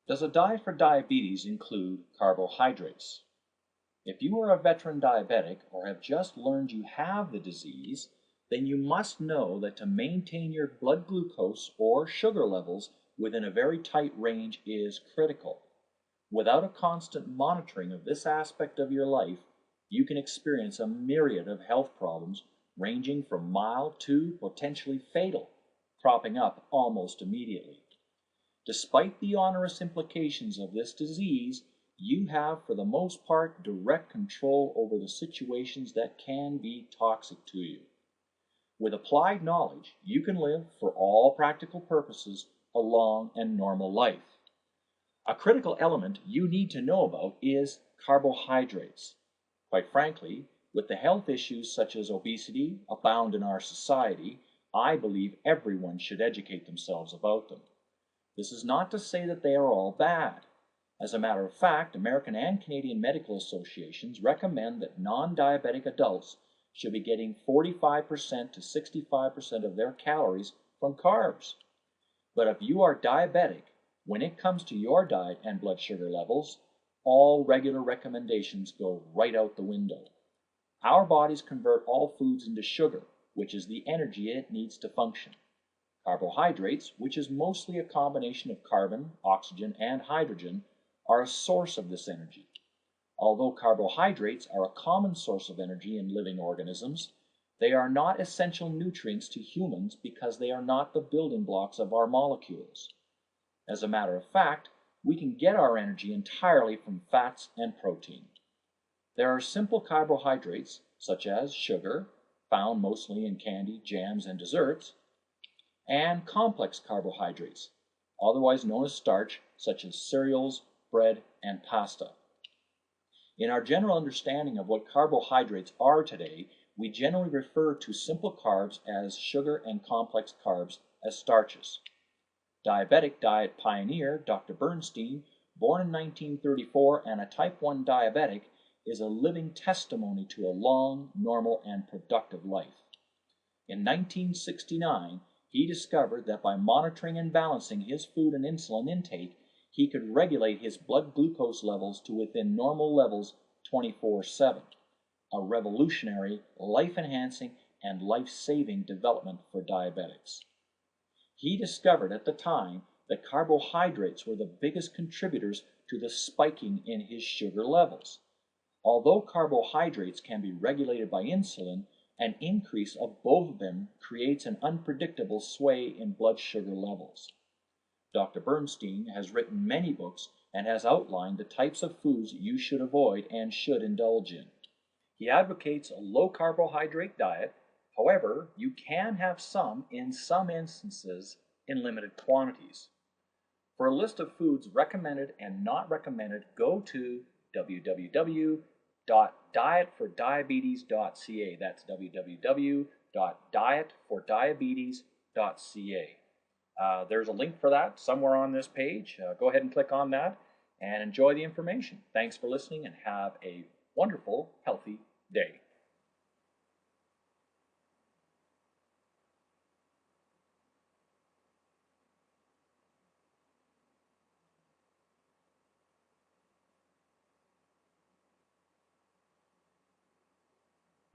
Does a diet for diabetes include carbohydrates? If you are a veteran diabetic or have just learned you have the disease, then you must know that to maintain your blood glucose or sugar levels within a very tight range is critical. Without a constant monitoring of this aspect of your life, you can experience a myriad of health problems ranging from mild to potentially fatal, cropping up almost immediately. Despite the onerous implications of this disease, you have for the most part direct control over the situations that can be toxic to you. With applied knowledge, you can live, for all practical purposes, a long and normal life. A critical element you need to know about is carbohydrates. Quite frankly, with the health issues such as obesity abound in our society, I believe everyone should educate themselves about them. This is not to say that they are all bad. As a matter of fact, American and Canadian medical associations recommend that non-diabetic adults should be getting 45% to 65% of their calories from carbs. But if you are diabetic, when it comes to your diet and blood sugar levels, all regular recommendations go right out the window. Our bodies convert all foods into sugar, which is the energy it needs to function. Carbohydrates, which is mostly a combination of carbon, oxygen, and hydrogen, are a source of this energy. Although carbohydrates are a common source of energy in living organisms, they are not essential nutrients to humans because they are not the building blocks of our molecules. As a matter of fact, we can get our energy entirely from fats and protein. There are simple carbohydrates, such as sugar, found mostly in candy, jams, and desserts, and complex carbohydrates, otherwise known as starch, such as cereals, bread, and pasta. In our general understanding of what carbohydrates are today, we generally refer to simple carbs as sugar and complex carbs as starches. Diabetic diet pioneer Dr. Bernstein, born in 1934 and a type 1 diabetic, is a living testimony to a long, normal, and productive life. In 1969, he discovered that by monitoring and balancing his food and insulin intake, he could regulate his blood glucose levels to within normal levels 24/7, a revolutionary, life-enhancing, and life-saving development for diabetics. He discovered at the time that carbohydrates were the biggest contributors to the spiking in his sugar levels. Although carbohydrates can be regulated by insulin, an increase of both of them creates an unpredictable sway in blood sugar levels. Dr. Bernstein has written many books and has outlined the types of foods you should avoid and should indulge in. He advocates a low carbohydrate diet. However, you can have some in some instances in limited quantities. For a list of foods recommended and not recommended, go to www.dietfordiabetes.ca. That's www.dietfordiabetes.ca. There's a link for that somewhere on this page. Go ahead and click on that and enjoy the information. Thanks for listening and have a wonderful, healthy day.